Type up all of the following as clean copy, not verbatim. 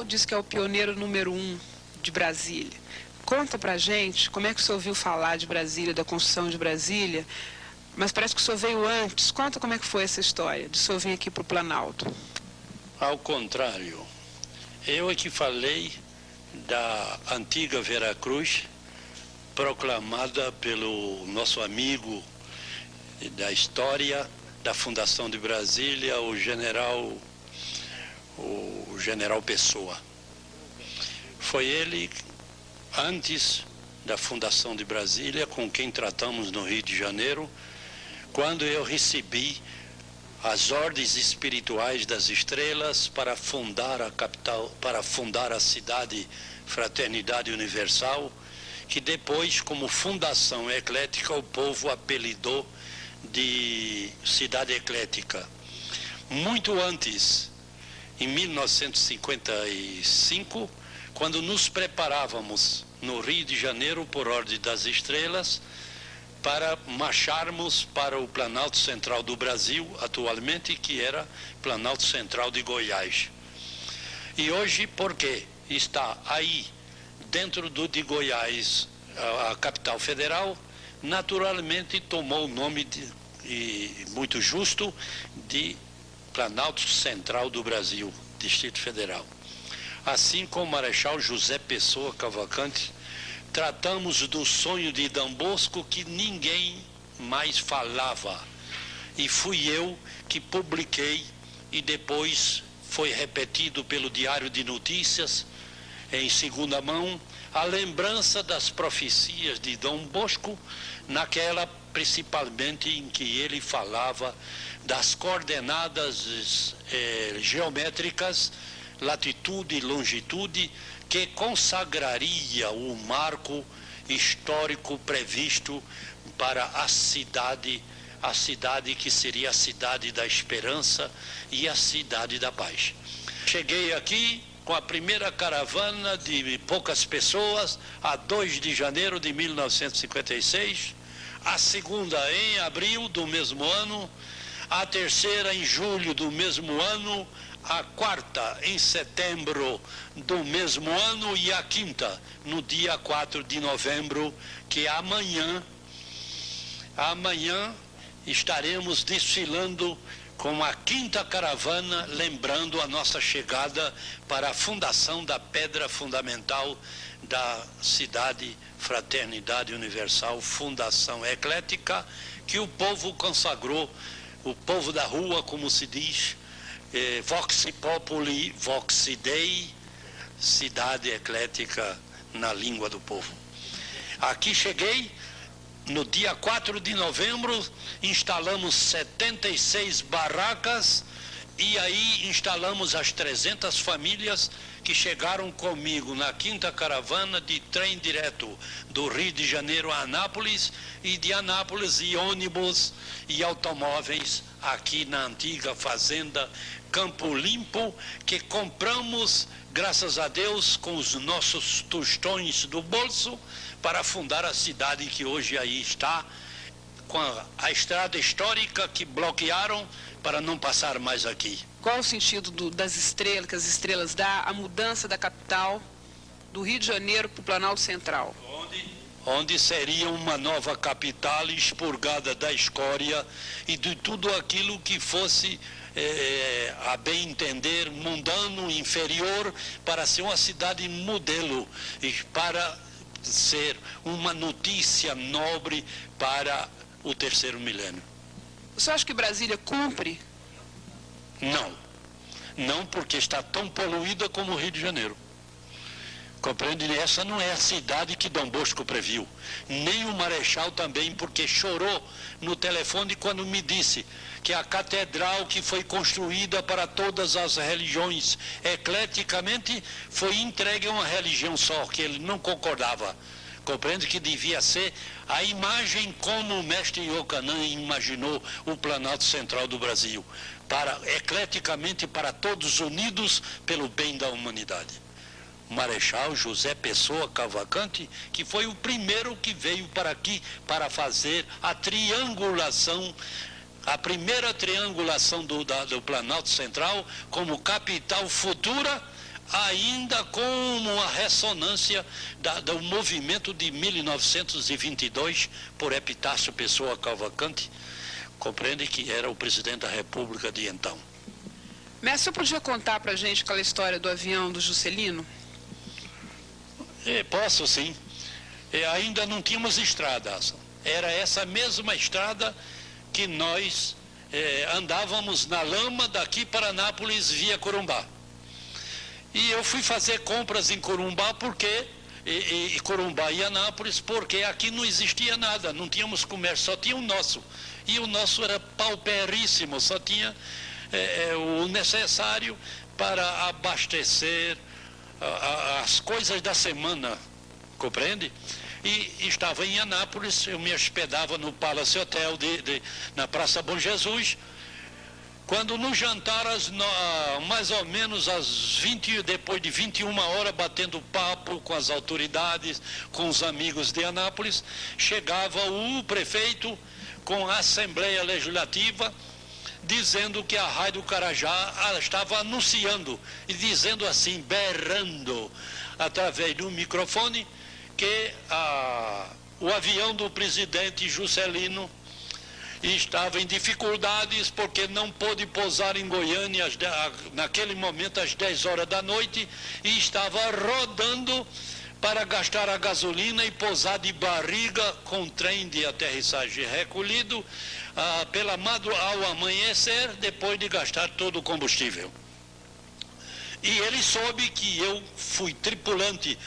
diz que é o pioneiro número 1 de Brasília. Conta pra gente como é que o senhor ouviu falar de Brasília, da construção de Brasília, mas parece que o senhor veio antes. Conta como é que foi essa história de o senhor vir aqui para o Planalto. Ao contrário, eu é que falei da antiga Veracruz, proclamada pelo nosso amigo da história da Fundação de Brasília, o general Pessoa. Foi ele, antes da Fundação de Brasília, com quem tratamos no Rio de Janeiro, quando eu recebi as ordens espirituais das estrelas para fundar a capital, para fundar a cidade Fraternidade Universal, que depois, como fundação eclética, o povo apelidou de Cidade Eclética. Muito antes, em 1955, quando nos preparávamos no Rio de Janeiro, por ordem das estrelas, para marcharmos para o Planalto Central do Brasil, atualmente, que era Planalto Central de Goiás. E hoje, porque está aí, dentro de Goiás, a capital federal, naturalmente tomou o nome, muito justo, de Planalto Central do Brasil, Distrito Federal. Assim como o Marechal José Pessoa Cavalcante, tratamos do sonho de Dom Bosco que ninguém mais falava. E fui eu que publiquei, e depois foi repetido pelo Diário de Notícias, em segunda mão, a lembrança das profecias de Dom Bosco, naquela principalmente em que ele falava das coordenadas geométricas, latitude e longitude, que consagraria o marco histórico previsto para a cidade que seria a cidade da esperança e a cidade da paz. Cheguei aqui com a primeira caravana de poucas pessoas, a 2 de janeiro de 1956, a segunda em abril do mesmo ano, a terceira em julho do mesmo ano, a quarta em setembro do mesmo ano e a quinta no dia 4 de novembro, que amanhã estaremos desfilando com a quinta caravana, lembrando a nossa chegada para a fundação da pedra fundamental da cidade Fraternidade Universal, Fundação Eclética, que o povo consagrou, o povo da rua, como se diz, Vox Populi, Vox Dei, cidade eclética na língua do povo. Aqui cheguei, no dia 4 de novembro, instalamos 76 barracas e aí instalamos as 300 famílias que chegaram comigo na quinta caravana de trem direto do Rio de Janeiro a Anápolis e de Anápolis e ônibus e automóveis aqui na antiga fazenda Campo Limpo, que compramos, graças a Deus, com os nossos tostões do bolso, para fundar a cidade que hoje aí está, com a estrada histórica que bloquearam para não passar mais aqui. Qual o sentido das estrelas, que as estrelas dão, a mudança da capital do Rio de Janeiro para o Planalto Central? Onde seria uma nova capital expurgada da escória e de tudo aquilo que fosse, a bem entender, mundano, inferior, para ser uma cidade modelo e para ser uma notícia nobre para o terceiro milênio. O senhor acha que Brasília cumpre? Não porque está tão poluída como o Rio de Janeiro. Compreende? Essa não é a cidade que Dom Bosco previu. Nem o Marechal também, porque chorou no telefone quando me disse que a catedral que foi construída para todas as religiões ecleticamente foi entregue a uma religião só, que ele não concordava. Compreende que devia ser a imagem como o mestre Iocanã imaginou o Planalto Central do Brasil, ecleticamente para todos unidos pelo bem da humanidade. Marechal José Pessoa Cavalcante, que foi o primeiro que veio para aqui para fazer a triangulação, a primeira triangulação do Planalto Central como capital futura ainda com uma ressonância do movimento de 1922 por Epitácio Pessoa Cavalcante, compreende, que era o presidente da República de então. Mestre, você podia contar para a gente aquela história do avião do Juscelino? Posso, sim. Ainda não tínhamos estradas. Era essa mesma estrada que nós andávamos na lama daqui para Anápolis via Corumbá. E eu fui fazer compras em Corumbá Corumbá e Anápolis, porque aqui não existia nada, não tínhamos comércio, só tinha o nosso. E o nosso era pauperíssimo, só tinha o necessário para abastecer as coisas da semana, compreende? E estava em Anápolis, eu me hospedava no Palace Hotel na Praça Bom Jesus, quando no jantar, mais ou menos depois de 21 horas, batendo papo com as autoridades, com os amigos de Anápolis, chegava o prefeito com a Assembleia Legislativa, dizendo que a Rádio Carajá estava anunciando, e dizendo assim, berrando, através do microfone, que o avião do presidente Juscelino estava em dificuldades porque não pôde pousar em Goiânia naquele momento às 10 horas da noite, e estava rodando para gastar a gasolina e pousar de barriga com trem de aterrissagem recolhido ao amanhecer, depois de gastar todo o combustível. E ele soube que eu fui tripulante,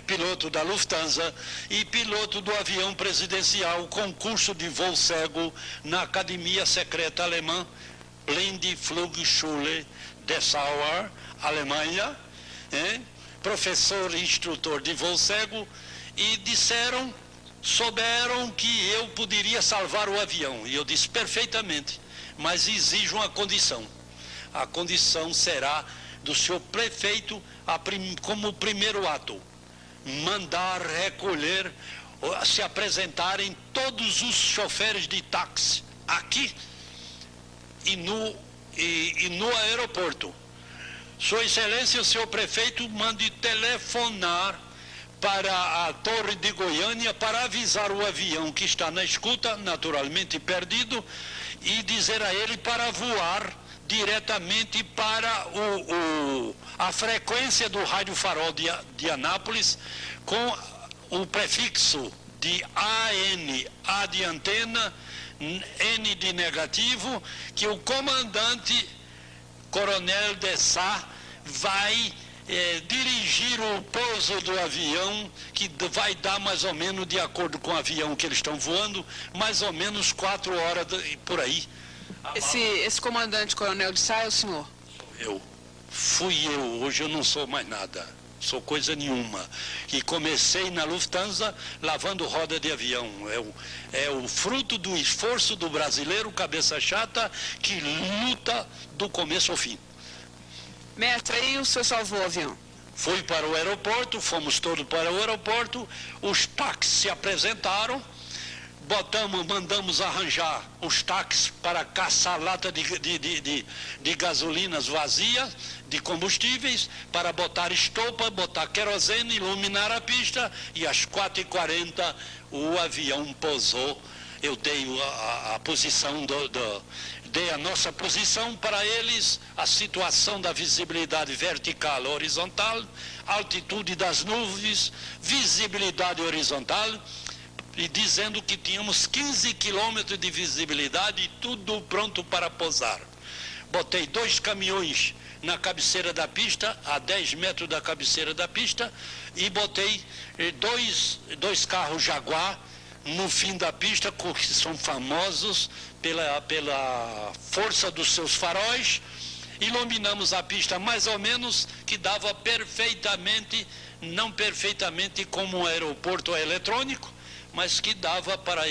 piloto da Lufthansa e piloto do avião presidencial com curso de voo cego na Academia Secreta Alemã, Blindflugschule Dessauer, Alemanha, professor e instrutor de voo cego, e souberam que eu poderia salvar o avião. E eu disse, perfeitamente, mas exijo uma condição. A condição será do senhor prefeito, como primeiro ato, mandar recolher, se apresentarem todos os choferes de táxi aqui e no aeroporto. Sua Excelência, o senhor prefeito, mande telefonar para a Torre de Goiânia para avisar o avião que está na escuta, naturalmente perdido, e dizer a ele para voar diretamente para a frequência do Rádio Farol de Anápolis, com o prefixo de AN, A de antena, N de negativo, que o comandante Coronel de Sá vai dirigir o pouso do avião, que vai dar mais ou menos, de acordo com o avião que eles estão voando, mais ou menos 4 horas por aí. Esse comandante Coronel de Sá é o senhor? Fui eu, hoje eu não sou mais nada, sou coisa nenhuma. E comecei na Lufthansa lavando roda de avião. É o fruto do esforço do brasileiro cabeça chata que luta do começo ao fim. Mestre, aí o senhor salvou o avião? Fui para o aeroporto, fomos todos para o aeroporto, os táxis se apresentaram, mandamos arranjar os táxis para caçar lata de gasolinas vazias, de combustíveis, para botar estopa, botar querosene, iluminar a pista, e às 4h40 o avião pousou. Eu dei a posição dei a nossa posição para eles, a situação da visibilidade vertical ou horizontal, altitude das nuvens, visibilidade horizontal, e dizendo que tínhamos 15 quilômetros de visibilidade e tudo pronto para pousar. Botei 2 caminhões na cabeceira da pista, a 10 metros da cabeceira da pista, e botei dois carros Jaguar no fim da pista, que são famosos pela força dos seus faróis. Iluminamos a pista mais ou menos, que dava perfeitamente, não perfeitamente como um aeroporto eletrônico, mas que dava para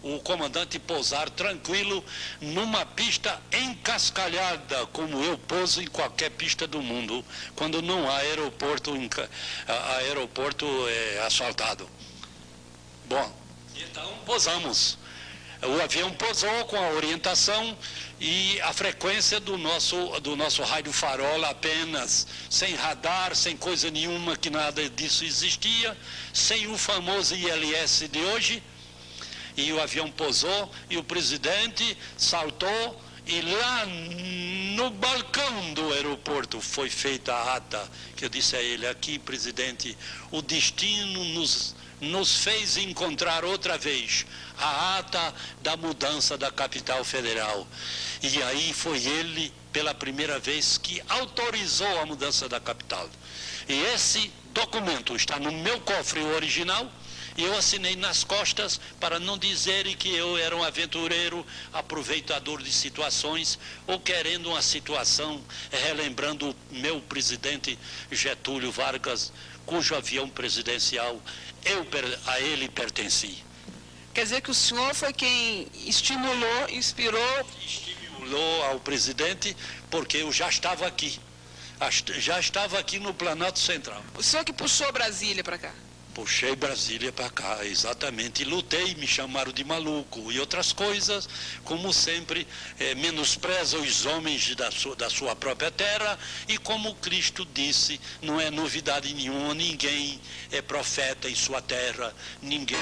o comandante pousar tranquilo numa pista encascalhada, como eu pouso em qualquer pista do mundo, quando não há aeroporto asfaltado. Bom, então pousamos. O avião pousou com a orientação e a frequência do nosso rádio farola apenas, sem radar, sem coisa nenhuma, que nada disso existia, sem o famoso ILS de hoje. E o avião pousou e o presidente saltou e lá no balcão do aeroporto foi feita a ata, que eu disse a ele: aqui, presidente, o destino nos fez encontrar outra vez a ata da mudança da capital federal. E aí foi ele, pela primeira vez, que autorizou a mudança da capital. E esse documento está no meu cofre original, e eu assinei nas costas para não dizerem que eu era um aventureiro, aproveitador de situações, ou querendo uma situação, relembrando o meu presidente Getúlio Vargas, cujo avião presidencial a ele pertenci. Quer dizer que o senhor foi quem estimulou, inspirou... Estimulou ao presidente, porque eu já estava aqui. Já estava aqui no Planalto Central. O senhor que puxou Brasília para cá? Puxei Brasília para cá, exatamente. E lutei, me chamaram de maluco e outras coisas, como sempre, menospreza os homens da sua própria terra, e como Cristo disse, não é novidade nenhuma, ninguém é profeta em sua terra, ninguém...